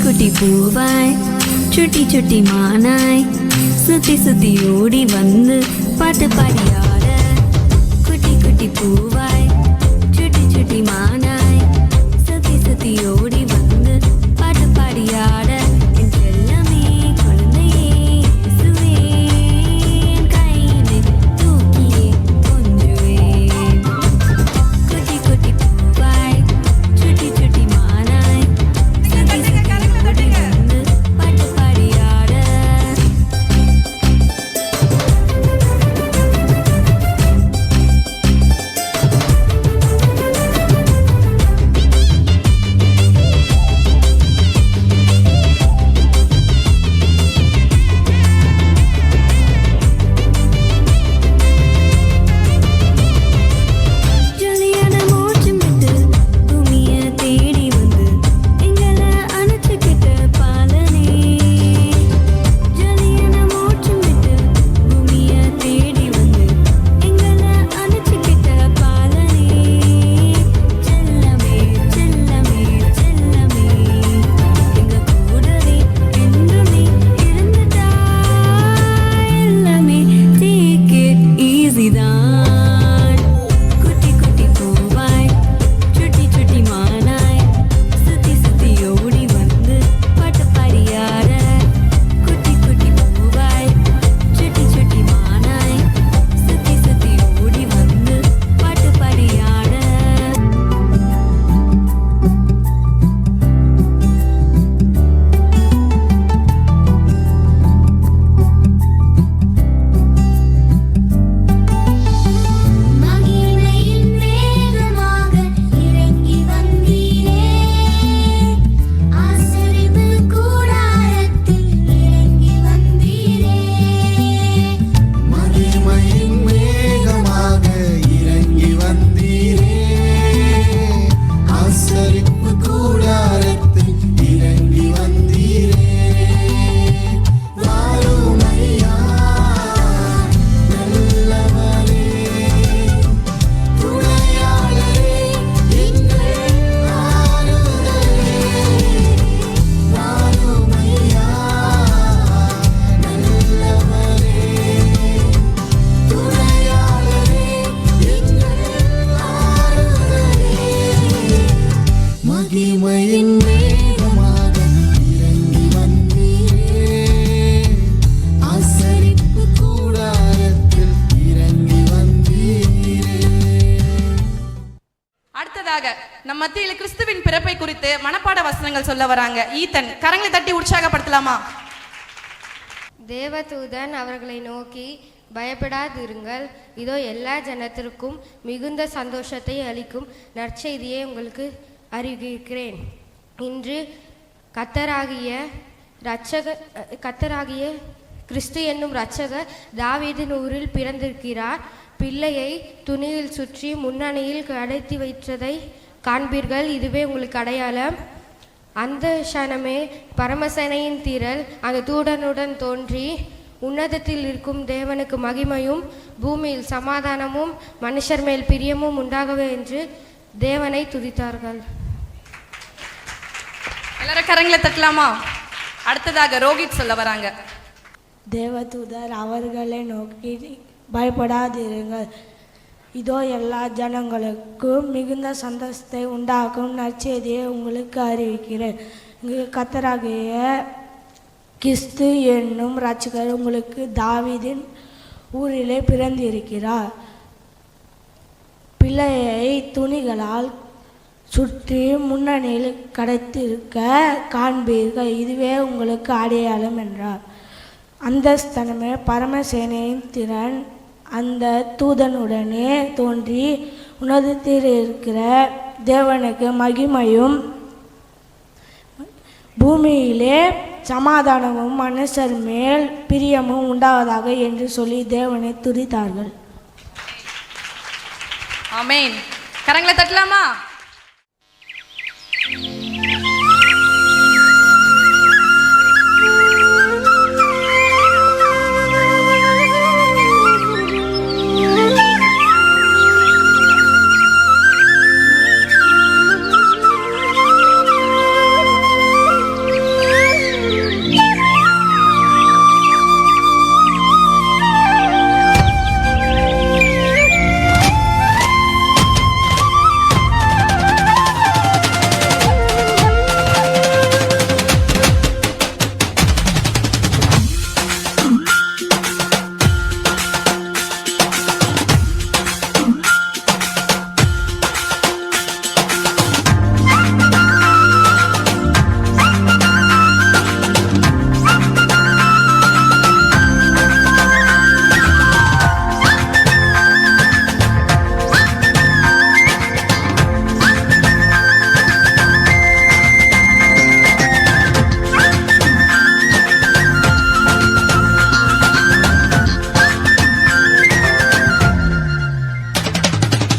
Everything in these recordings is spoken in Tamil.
குட்டி பூவாய் சுட்டி சுட்டி மானாய் சுத்தி சுத்தி ஓடி வந்து பாட்டு பாடியாட. குட்டி குட்டி பூவாய் சுட்டி சுட்டி மானாய் சுத்தி சுத்தி ஓடி வந்து பாட்டு பாடியாட. என் செல்லமே குழந்தையே சுவே கையிலே தூக்கியே கொஞ்சுவே. குட்டி குட்டி பூவாய் சுட்டி சுட்டி மானாய் சுத்தி சுத்தி ஓடி வந்து பாட்டு பாடியாட. ஜொலியான மூச்சுமிட்டு பூமிய தேடி வந்து எங்களை அணைச்சுக்கிட்ட பாலனே. ஜொலியான மூச்சுமிட்டு பூமிய தேடி வந்து எங்களை அணைச்சுக்கிட்ட பாலனே. செல்லமே செல்லமே செல்லமே எங்க கூடவே என்றுமே இருந்துட்டா. எல்லாமே take it easy தான். குட்டி குட்டி பூவாய் சுட்டி சுட்டி மானாய் சுத்தி சுத்தி ஓடி வந்து பாட்டு பாடியாட. குட்டி குட்டி பூவாய் சுட்டி சுட்டி மானாய் சுத்தி சுத்தி ஓடி வந்து பாட்டு பாடியாட. மகிமையின் மேகமாக இறங்கி வந்தீரே. ஆசரிப்பு கூடாரத்தில் இறங்கி வந்தீரே. மகிமையின் மேகமாக இறங்கி வந்தீரே. ஆசரிப்பு கூடாரத்தில் இறங்கி வந்தீரே. வாரும் ஐயா நல்லவரே, துணையாளரே, எங்கள் ஆறுதலே. வாரும் ஐயா நல்லவரே, துணையாளரே, எங்கள் ஆறுதலே. மகிமையின் மேகமாக இறங்கி வந்தீரே. ஆசரிப்பு கூடாரத்தில் இறங்கி வந்தீரே. அடுத்ததாக நம் மத்தியில் கிறிஸ்துவின் பிறப்பை குறித்து மனப்பாட வசனங்கள் சொல்ல வராங்க ஈத்தன். கரங்களை தட்டி உற்சாகப்படுத்தலாமா? தேவதூதன் அவர்களை நோக்கி, பயப்படாதிருங்கள், இதோ எல்லா ஜனத்திற்கும் மிகுந்த சந்தோஷத்தை அளிக்கும் நற்செய்தியை உங்களுக்கு அறிவிக்கிறேன். இன்று கர்த்தராகிய கிறிஸ்து என்னும் இரட்சகர் தாவீதின் ஊரில் பிறந்திருக்கிறார். பிள்ளையை துணியில் சுற்றி முன்னணியில் கடத்தி வைத்ததை காண்பீர்கள். இதுவே உங்களுக்கு அடையாளம். அந்த க்ஷணமே பரமசேனையின் திரள் அந்த தூதனுடன் தோன்றி, உன்னதத்தில் இருக்கும் தேவனுக்கு மகிமையும் பூமியில் சமாதானமும் மனுஷர் மேல் பிரியமும் உண்டாகவே என்று தேவனை துதித்தார்கள். எல்லாரும் கரங்களை தட்டலாமா? அடுத்ததாக ரோஹித் சொல்ல வராங்க. தேவதூதர் அவர்களை நோக்கி, பயப்படாதிருங்கள், இதோ எல்லா ஜனங்களுக்கும் மிகுந்த சந்தோஷத்தை உண்டாக்கும் நற்செய்தியை உங்களுக்கு அறிவிக்கிறேன். இங்கு கர்த்தராகிய கிறிஸ்து என்னும் இரட்சகர் உங்களுக்கு தாவீதின் ஊரிலே பிறந்திருக்கிறார். பிள்ளையை துணிகளால் சுற்றி முன்னணியில் கடத்திருக்க காண்பீர்கள். இதுவே உங்களுக்கு அடையாளம் என்றார். அந்த ஸ்தலமே பரமசேனையின் திறன் அந்த தூதனுடனே தோன்றி, உன்னதத்தில் இருக்கிற தேவனுக்கு மகிமையும் பூமியிலே சமாதானமும் மனுஷர் மேல் பிரியமும் உண்டாவதாக என்று சொல்லி தேவனை துதித்தார்கள். ஆமென். கரங்களை தட்டலாமா?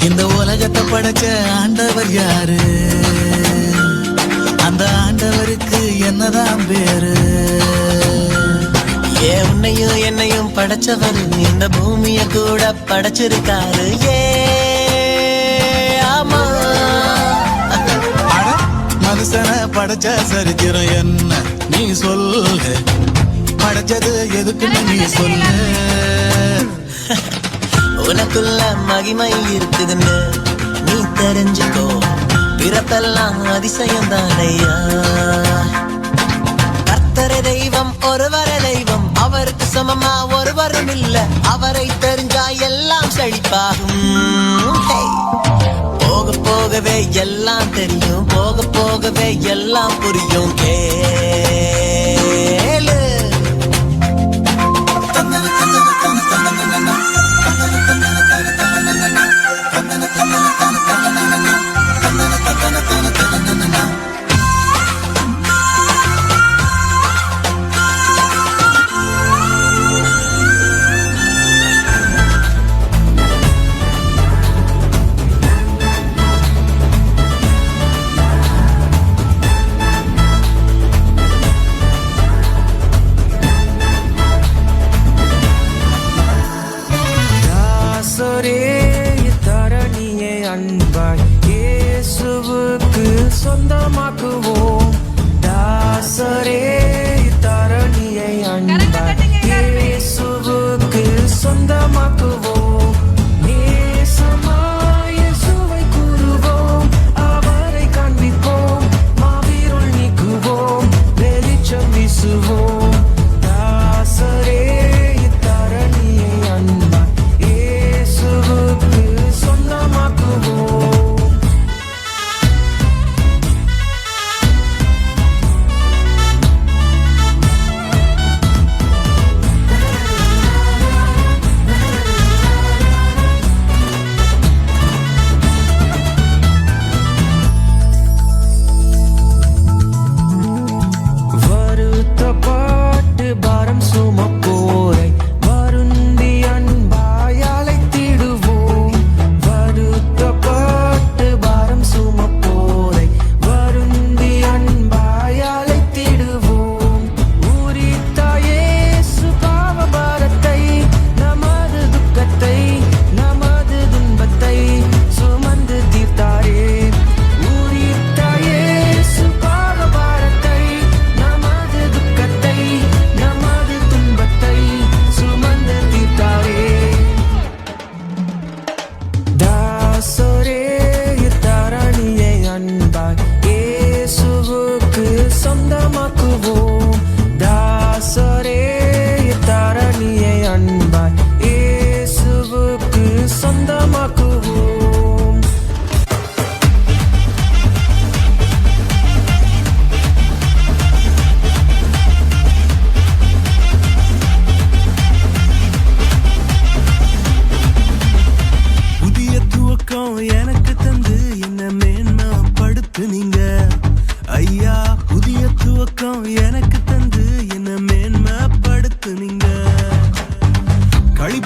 இந்த உலகத்தை படைச்ச ஆண்டவர் யாரு? அந்த ஆண்டவருக்கு என்னதான் பேரு? உன்னையும் என்னையும் படைச்சவர் இந்த பூமிய கூட படைச்சிருக்காரு. ஆமா, அட, மனுஷனை படைச்ச சரித்திரம் என்ன நீ சொல்லு? படைச்சது எதுக்குன்னு நீ சொல்லு. உனக்குள்ள மகிமை இருக்குதுன்னு நீ தெரிஞ்சுக்கோ. பிறப்பெல்லாம் அதிசயம் தானையா. கர்த்தரே தெய்வம், ஒருவரே தெய்வம், அவருக்கு சமமா ஒருவரும் இல்ல. அவரை தெரிஞ்சா எல்லாம் செழிப்பாகும். போக போகவே எல்லாம் தெரியும், போக போகவே எல்லாம் புரியும். கேளு.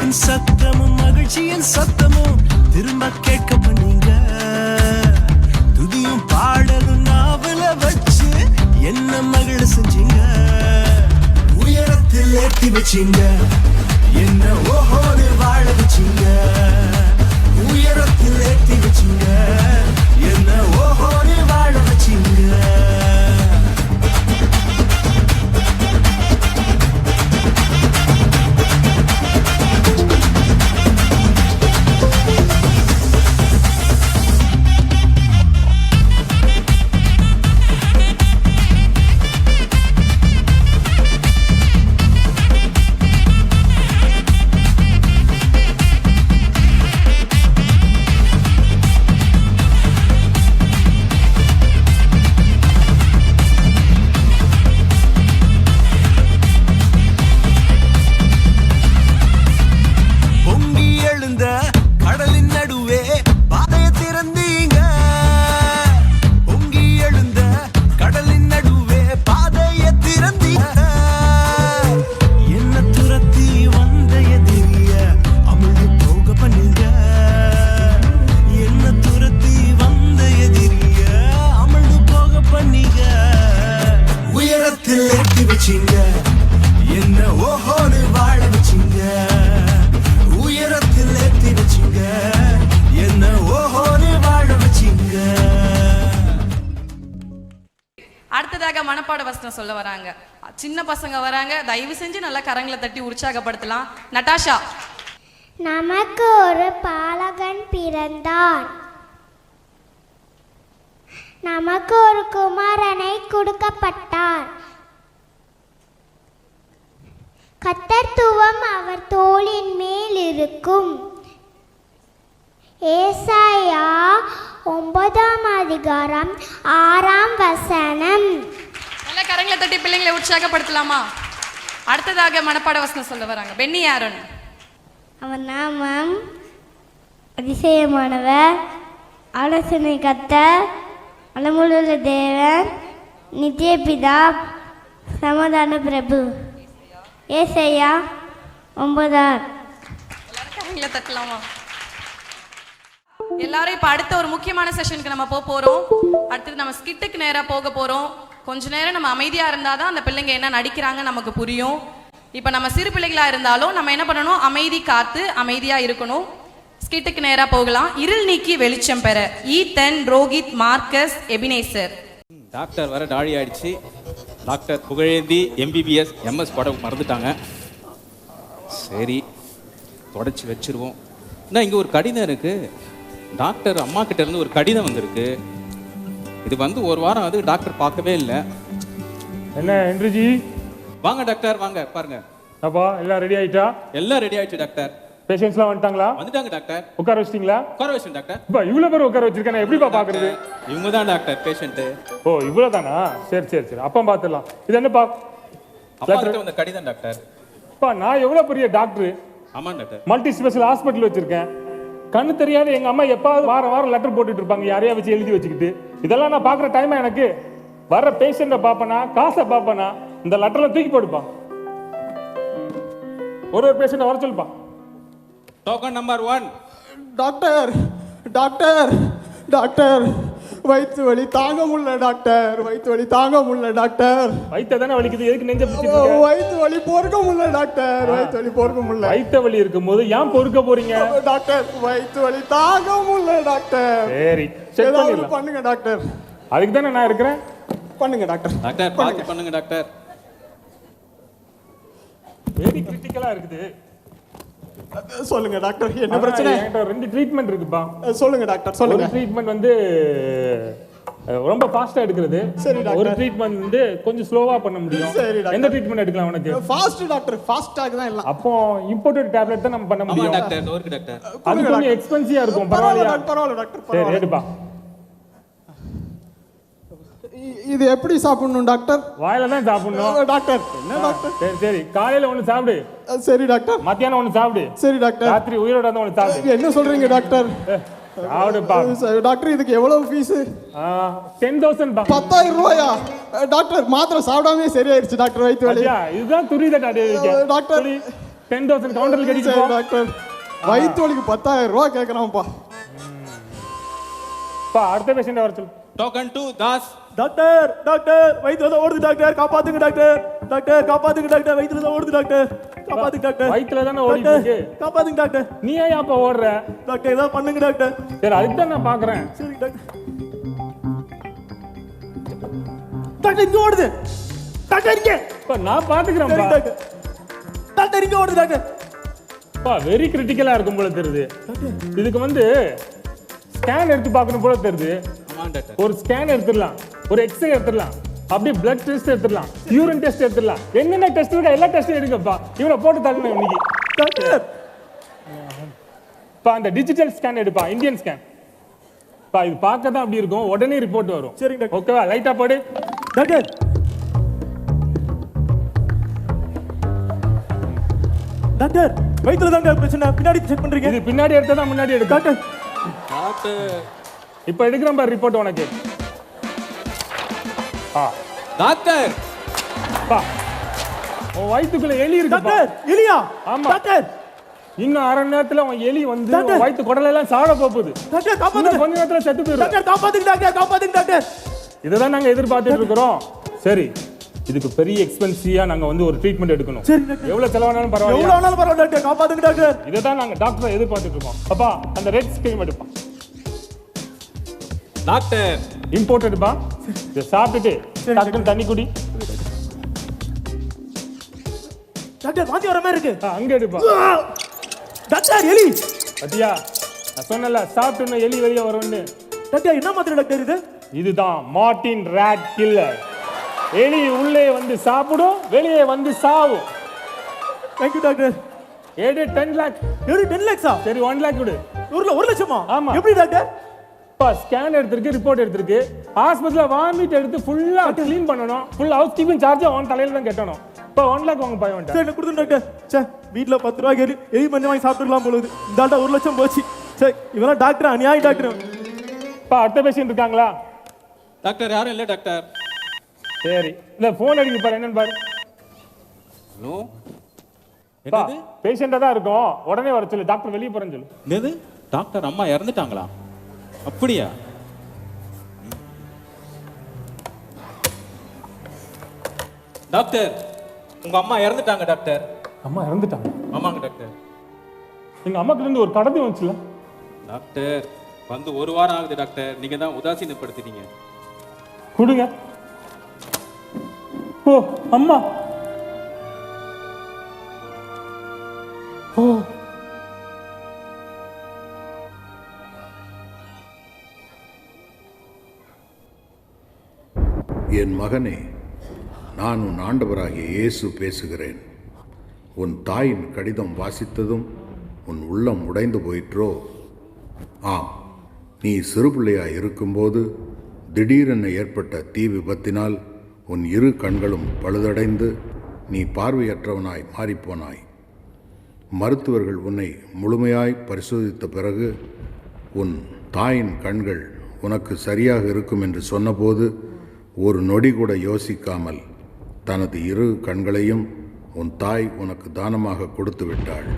என் சத்தமும் மகிழ்ச்சியின் சத்தமும் திரும்ப கேட்க பண்ணீங்க. துதியும் பாடலும் நாவல வச்சு என்ன மகிழ செஞ்சீங்க. உயரத்தில் ஏற்றி வச்சீங்க, என்ன ஓஹோடு வாழ வச்சீங்க. உயரத்தில் ஏற்றி வச்சீங்க, என்ன ஓஹோடு வாழ வச்சீங்க. என்ன ஓஹோடு வாழ வச்சீங்க. உயரத்தில் ஏற்றி வச்சீங்க, என்ன ஓஹோடு வாழ வச்சீங்க. அடுத்ததாக மனப்பாட வசனம் சொல்ல வராங்க சின்ன பசங்க வராங்க. தயவு செஞ்சு நல்லா கரங்களை தட்டி உற்சாகப்படுத்தலாம். நட்டாஷா. நமக்கு ஒரு பாலகன் பிறந்தான், நமக்கு ஒரு குமாரனை கொடுக்கப்பட்டார். கர்த்தத்துவம் அவர் தோளின் மேல் இருக்கும். ஏசாயா 9:6. நல்ல கரங்களை தட்டி பிள்ளைங்களை உற்சாகப்படுத்தலாமா? அடுத்ததாக மனப்பாட வசனம் சொல்ல வராங்க பென்னி ஆரோன். அவர் நாமம் அதிசயமானவர், ஆலோசனை கர்த்தர், அளமுள்ள தேவன், நித்திய பிதா, சமாதான பிரபு. ஏசாயா 9:6. கரங்களை தட்டலாமா? எல்லாரும் இப்ப அடுத்த ஒரு முக்கியமான செஷனுக்கு நம்ம போறோம். அடுத்தது நம்ம ஸ்கிட்டுக்கு நேரா போக போறோம். கொஞ்ச நேரம் நம்ம அமைதியா இருந்தாதான் அந்த பிள்ளைங்க என்ன நடிக்கிறாங்க நமக்கு புரியும். இப்ப நம்ம சிறு பிள்ளைகளா இருந்தாலும் நம்ம என்ன பண்ணணும், அமைதி காத்து அமைதியா இருக்கணும். ஸ்கிட்டுக்கு நேரா போகலாம். இருள் நீக்கி வெளிச்சம் பெற. Ethan, Rohit, Marcus, Ebenezer. Doctor வர டாழி ஆயிடுச்சு. டாக்டர் புகழேந்தி MBBS MS படம் மறந்துட்டாங்க. சரி, தொடச்சி வச்சிருவோம். இன்னும் இங்கே ஒரு கடிதம் இருக்கு. டாக்டர் அம்மா கிட்ட இருந்து ஒரு கடிதம் வந்திருக்கு. இது வந்து ஒரு வாரம் அது டாக்டர் பார்க்கவே இல்லை. என்ன என்றுஜி? வாங்க டாக்டர், வாங்க பாருங்க. அப்பா எல்லாம் ரெடி ஆயிட்டா? எல்லாம் ரெடி ஆயிடுச்சு டாக்டர். பேஷண்ட்ஸ்லாம் வந்துட்டாங்களா? வந்துட்டாங்க டாக்டர். உட்கார வச்சிட்டீங்களா? உட்கார வச்சேன் டாக்டர். இப்போ இவ்வளோ பேர் உட்கார வச்சிருக்கேன், எப்படிப்பா பார்க்கறது? இவங்க தான் டாக்டர் பேஷண்ட்டு. ஓ இவ்வளோ தானா? சரி சரி சரி, அப்பா பார்த்துடலாம். இது என்னப்பா? அப்பா கிட்ட வந்த கடிதம் டாக்டர். அப்பா நான் எவ்வளோ பெரிய டாக்டர். ஆமாம் டாக்டர். மல்டி ஸ்பெஷல் ஹாஸ்பிட்டல் வச்சிருக்கேன். கண்ணு தெரியாத எங்க அம்மா எப்பாவது வாரம் வாரம் லெட்டர் போட்டுட்டு இருப்பாங்க, யாரையா வச்சு எழுதி வச்சுக்கிட்டு. இதெல்லாம் நான் பார்க்குற டைமா எனக்கு? வர்ற பேஷண்ட்டை பார்ப்பனா, காசை பார்ப்பனா? இந்த லெட்டர்ல தூக்கி போடுப்பா. ஒரு பேஷண்ட்டை வர சொல்லுப்பா. Token number 1. Doctor doctor doctor, வயிற்று வலி தாங்க முடியல டாக்டர், வயிற்று வலி தாங்க முடியல டாக்டர். வயிற்று தானே வலிக்குது, எதுக்கு நெஞ்ச பிடிச்சிட்டு? வயிற்று வலி பொறுக்க முடியல டாக்டர், வயிற்று வலி பொறுக்க முடியல. வயிற்று வலி இருக்கும்போது ஏன் பொறுக்க போறீங்க டாக்டர்? வயிற்று வலி தாங்க முடியல டாக்டர். சரி செக் பண்ணிடலாம். பண்ணுங்க டாக்டர். அதுக்கு தானே நான் இருக்கிறேன். பண்ணுங்க டாக்டர். டாக்டர் பார்த்து பண்ணுங்க டாக்டர். வெரி கிரிட்டிக்கலா இருக்குது. சொல்லுங்க டாக்டர், என்ன பிரச்சனை? என்கிட்ட 2 ட்ரீட்மெண்ட் இருக்குப்பா. சொல்லுங்க டாக்டர் சொல்லுங்க. ஒரு ட்ரீட்மெண்ட் வந்து ரொம்ப ஃபாஸ்டா எடுக்கிறது. சரி டாக்டர். ஒரு ட்ரீட்மெண்ட் வந்து கொஞ்சம் ஸ்லோவா பண்ண முடியும். சரி டாக்டர். எந்த ட்ரீட்மெண்ட் எடுக்கலாம் உனக்கு? ஃபாஸ்ட் டாக்டர், ஃபாஸ்டாக தான் எல்லாம். அப்போ இம்போர்ட்டட் டேப்லெட் தான் நம்ம பண்ண முடியும். ஆமா டாக்டர், நோர்க்கு டாக்டர். அது கொஞ்சம் எக்ஸ்பென்சிவா இருக்கும். பரவாயில்லையா? பரவாயில்லை டாக்டர், சரி எடுப்பா. இது எப்படி சாப்பிடணும் டாக்டர்? வாயில தான் சாப்பிடணும் டாக்டர். என்ன டாக்டர்? சரி சரி, காலையில ஒன்னு சாப்பிடு. சரி டாக்டர். மத்தியானம் ஒன்னு சாப்பிடு. சரி டாக்டர். ராத்திரி உயிரோட வந்து ஒன்னு சாப்பிடு. என்ன சொல்றீங்க டாக்டர்? சாப்பிடுப்பா. டாக்டர் இதுக்கு எவ்வளவு ஃபீஸ்? 10,000 பா. 10,000 ரூபாயா? டாக்டர் மாத்திரை சாப்பிடாமே சரியாயிருச்சு டாக்டர், வயிற்று வலி. இதுதான் துரித டாக்டர். 10,000 கவுண்டர்ல கட்டிட்டு சரி போ. டாக்டர் வயிற்று வலிக்கு 10,000 ரூபா கேட்குறான்ப்பா. பா அடுத்த பேஷண்ட் வர சொல்லு. Token to Das. Doctor doctor வயிற்றுல தான் ஓடுது டாக்டர், காப்பாத்துங்க டாக்டர். டாக்டர் காப்பாத்துங்க டாக்டர், வயிற்றுல தான் ஓடுது டாக்டர், காப்பாத்துங்க டாக்டர். வயித்துல தானே ஓடிட்டு இருக்கு. காப்பாத்துங்க டாக்டர். நீ ஏன் அப்ப ஓடுற? டாக்டர் ஏதாவது பண்ணுங்க டாக்டர். சரி அதுக்கு தான் நான் பாக்குறேன். சரி டாக்டர். டாக்டர் இங்க ஓடுது டாக்டர், இங்க. இப்ப நான் பாத்துக்கிறேன் சரி டாக்டர். டாக்டர் இங்க ஓடுது டாக்டர். பா வெரி கிரிட்டிக்கலா இருக்கும் போல தெரியுது. இதுக்கு வந்து ஸ்கேன் எடுத்து பார்க்கணும் போல தெரியுது. ஆமாம் டாக்டர். ஒரு ஸ்கேன் எடுத்துடலாம், ஒரு எக்ஸ்ரே எடுத்துடலாம், அப்படியே பிளட் டெஸ்ட் எடுத்துடலாம், யூரின் டெஸ்ட் எடுத்துடலாம், என்னென்ன டெஸ்ட் இருக்கா எல்லா டெஸ்ட்டும் எடுக்கப்பா. இவனை போட்டு தள்ளணும் இன்னைக்கு. டாக்டர் பா அந்த டிஜிட்டல் ஸ்கேன் எடுப்பா, இந்தியன் ஸ்கேன். பா இது பார்க்க தான் அப்படி இருக்கும், உடனே ரிப்போர்ட் வரும். சரிங்க டாக்டர். ஓகேவா? லைட்டா போடு டாக்டர். டாக்டர் வயிற்றுல தாங்க பிரச்சனை, பின்னாடி செக் பண்றீங்க. இது பின்னாடி எடுத்தா தான் முன்னாடி எடுக்கும். Doctor doctor. இப்போ எடுக்கிறேன் பாரு ரிப்போர்ட் உனக்கு. டாக்டர். பா உன் வயித்துக்குள்ள எலி இருக்கு. டாக்டர் எலியா? ஆமா டாக்டர் இன்னும் அரை நேரத்துல உன் எலி வந்து உன் வயித்து குடல எல்லாம் சாட போகுது. டாக்டர் காப்பாத்துங்க. கொஞ்ச நேரத்துல செத்து போயிடும். டாக்டர் காப்பாத்துங்க டாக்டர், காப்பாத்துங்க டாக்டர். இததான் நாங்க எதிர்பார்த்துட்டு இருக்கிறோம். சரி இதுக்கு பெரிய எக்ஸ்பென்சிவா நாங்க வந்து ஒரு ட்ரீட்மெண்ட் எடுக்கணும். சரி டாக்டர். எவ்வளவு செலவானாலும் பரவாயில்ல. எவ்வளவு ஆனாலும் பரவாயில்ல டாக்டர், காப்பாத்துங்க டாக்டர். இதை தான் நாங்க டாக்டரை எதிர்பார்த்துட்டு இருக்கோம். அப்பா அந்த ரெட் ஸ்கிரீம் எடுப்பா. டாக்டர். இம்போர்ட் எடுப்பா. இதை சாப்பிட்டுட்டு டக்குன்னு தண்ணி குடி. டாக்டர் வாந்தி வர மாதிரி இருக்கு. அங்க எடுப்பா. டாக்டர் எலி. பத்தியா நான் சொன்னல சாப்பிட்டு எலி வெளியே வரும்னு. டாக்டர் என்ன மாத்திரை டாக்டர் இது? இதுதான் மார்டின் ராட் கில்லர். எலி உள்ளே வந்து சாப்பிடும், வெளியே வந்து சாவும். Thank you doctor. ஏடு 10 lakh. எடு 10 lakhs-ஆ? சரி 1 lakh கொடு. 1 லட்சமா? ஆமா. எப்படி டாக்டர்? பா ஸ்கேன் எடுத்திருக்கு, ரிப்போர்ட் எடுத்திருக்கு. ஹாஸ்பிடல்ல வாமிட் எடுத்து ஃபுல்லா க்ளீன் பண்ணனும். ஃபுல் ஹவுஸ் கீப்பிங் சார்ஜ் அவன் தலையில தான் கட்டணும். இப்போ 1 lakh வாங்க போய் வேண்டாம். சரி கொடுத்து டாக்டர். சே வீட்ல 10 ரூபாய்க்கு எலி மஞ்சள் வாங்கி சாப்பிட்டுக்கலாம் போல இருக்கு. இந்த ஆள்கிட்ட 1 லட்சம் போச்சு. சரி இவெல்லாம் டாக்டர் அநியாய டாக்டர். பா அடுத்த பேஷண்ட் இருக்காங்களா? டாக்டர் யாரும் இல்லை டாக்டர். சரி இந்த ஃபோன் அடிக்க பாரு என்னன்னு பாரு. ஹலோ பா என்னது? பேஷண்டா தான் இருக்கும், உடனே வர சொல்லு. டாக்டர் வெளியே போறேன்னு சொல்லு. என்னது? டாக்டர் அம்மா இறந்துட்டாங்களா? அப்படியா? டாக்டர் உங்க அம்மா இறந்துட்டாங்க டாக்டர். அம்மா இறந்துட்டாங்க? ஆமாங்க டாக்டர். எங்க அம்மா கிட்ட இருந்து ஒரு கடத்தி வந்துச்சுல டாக்டர். வந்து 1 வாரம் ஆகுது டாக்டர். நீங்க தான் உதாசீனப்படுத்திட்டீங்க. கொடுங்க. ஓ அம்மா. ஓ என் மகனே, நான் உன் ஆண்டவராகிய இயேசு பேசுகிறேன். உன் தாயின் கடிதம் வாசித்ததும் உன் உள்ளம் உடைந்து போயிற்றோ? ஆம், நீ சிறுபிள்ளையாய் இருக்கும்போது திடீரென ஏற்பட்ட தீ விபத்தினால் உன் 2 கண்களும் பழுதடைந்து நீ பார்வையற்றவனாய் மாறிப்போனாய். மருத்துவர்கள் உன்னை முழுமையாய் பரிசோதித்த பிறகு உன் தாயின் கண்கள் உனக்கு சரியாக இருக்கும் என்று சொன்னபோது ஒரு நொடி கூட யோசிக்காமல் தனது 2 கண்களையும் உன் தாய் உனக்கு தானமாக கொடுத்து விட்டாள்.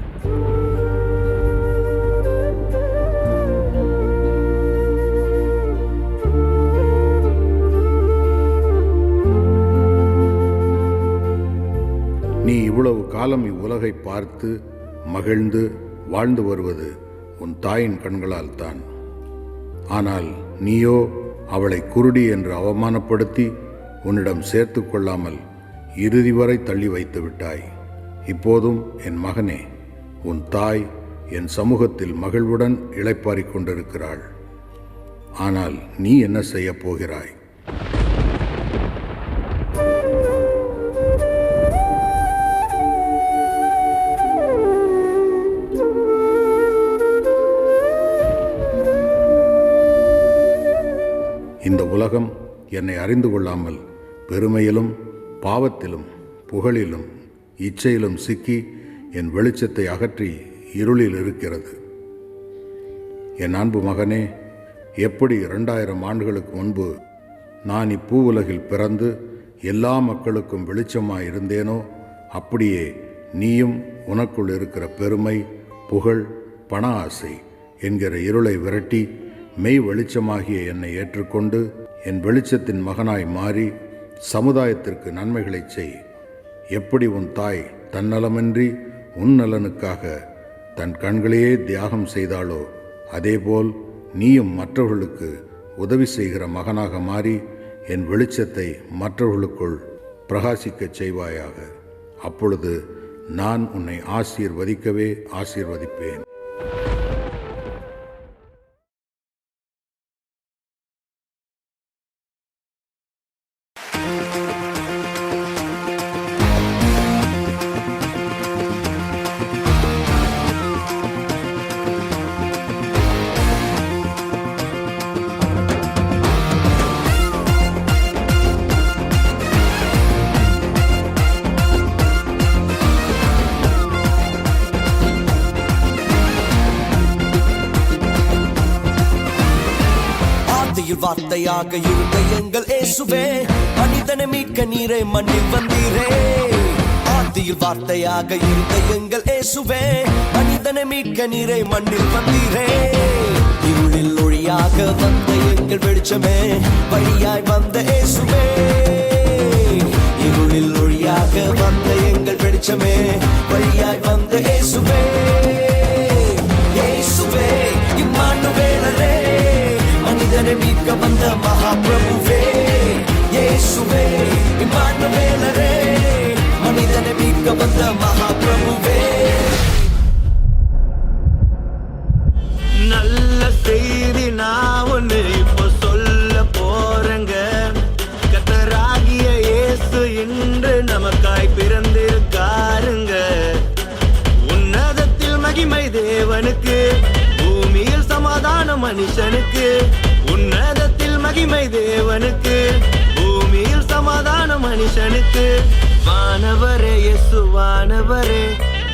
நீ இவ்வளவு காலம் இவ்வுலகை பார்த்து மகிழ்ந்து வாழ்ந்து வருவது உன் தாயின் கண்களால் தான். ஆனால் நீயோ அவளை குருடி என்று அவமானப்படுத்தி உன்னிடம் சேர்த்து கொள்ளாமல் இறுதி வரை தள்ளி வைத்து விட்டாய். இப்போதும் என் மகனே, உன் தாய் என் சமூகத்தில் மகிழ்வுடன் இளைப்பாறிக் கொண்டிருக்கிறாள். ஆனால் நீ என்ன செய்யப் போகிறாய்? இந்த உலகம் என்னை அறிந்து கொள்ளாமல் பெருமையிலும் பாவத்திலும் புகழிலும் இச்சையிலும் சிக்கி என் வெளிச்சத்தை அகற்றி இருளில் இருக்கிறது. என் அன்பு மகனே, எப்படி 2000 ஆண்டுகளுக்கு முன்பு நான் இப்பூவுலகில் பிறந்து எல்லா மக்களுக்கும் வெளிச்சமாய் இருந்தேனோ அப்படியே நீயும் உனக்குள் இருக்கிற பெருமை, புகழ், பண ஆசை என்கிற இருளை விரட்டி மெய் வெளிச்சமாகிய என்னை ஏற்றுக்கொண்டு என் வெளிச்சத்தின் மகனாய் மாறி சமுதாயத்திற்கு நன்மைகளைச் செய். எப்படி உன் தாய் தன்னலமின்றி உன் நலனுக்காக தன் கண்களையே தியாகம் செய்தாளோ அதேபோல் நீயும் மற்றவர்களுக்கு உதவி செய்கிற மகனாக மாறி என் வெளிச்சத்தை மற்றவர்களுக்குள் பிரகாசிக்கச் செய்வாயாக. அப்பொழுது நான் உன்னை ஆசீர்வதிக்கவே ஆசீர்வதிப்பேன். வார்த்தையாக இருந்த எங்கள் இயேசுவே, மனிதனை மீட்க நீரே மண்ணில் வந்தீரே. ஆதியில் வார்த்தையாக இருந்த எங்கள் இயேசுவே, மனிதனை மீட்க நீரே மண்ணில் வந்தீரே. இருளில் ஒளியாக வந்த எங்கள் வெளிச்சமே, வழியாய் வந்த இயேசுவே. இருளில் ஒளியாக வந்த எங்கள் வெளிச்சமே, வழியாய் வந்த இயேசுவே. இயேசுவே இம்மானுவேலரே, மனிதனை மீட்க வந்த மகாபிரபுவே. இயேசுவே இம்மானுவேலரே, மனிதனை மீட்க வந்த மகாபிரபுவே. நல்ல செய்தி நான் ஒன்று இப்போ சொல்ல போறேங்க. கர்த்தராகிய இயேசு இன்று நமக்காய் பிறந்திருக்காருங்க. உன்னதத்தில் மகிமை தேவனுக்கு, பூமியில் சமாதானம் மனுஷனுக்கு. உன்னதத்தில் மகிமை தேவனுக்கு, பூமியில் சமாதானம் மனுஷனுக்கு. வானவரே இயேசு வானவரே,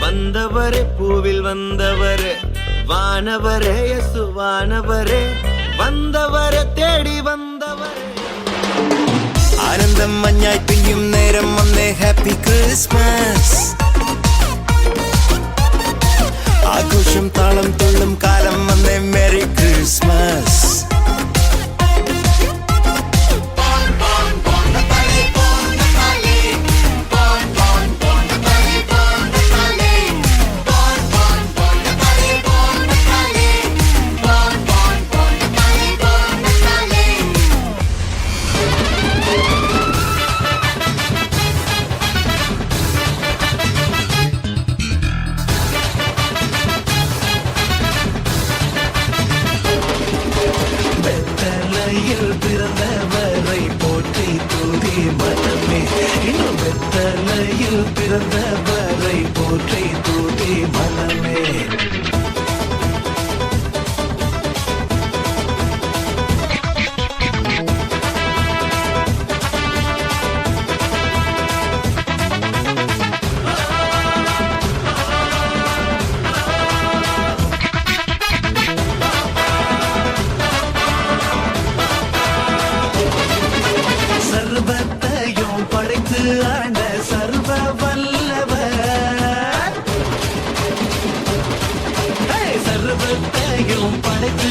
வந்தவரே பூவில் வந்தவரே. வானவரே இயேசு வானவரே, வந்தவரே தேடி வந்தவரே. ആനന്ദം മഞ്ഞായി പെയ്യും നേരം വന്നേ, ഹാപ്പി ക്രിസ്മസ്. ആഘോഷം താളം തുള്ളും കാലം വന്നേ, മെറി ക്രിസ്മസ്. பிறந்தவரை போற்றி தூதி மனமே. இன்னும் வெத்தலையில் பிறந்தவரை போற்றி தூதி மனமே. சர்வத்தையும் படைத்து ஆண்ட சர்வ வல்லவர், சர்வத்தையும் படைத்து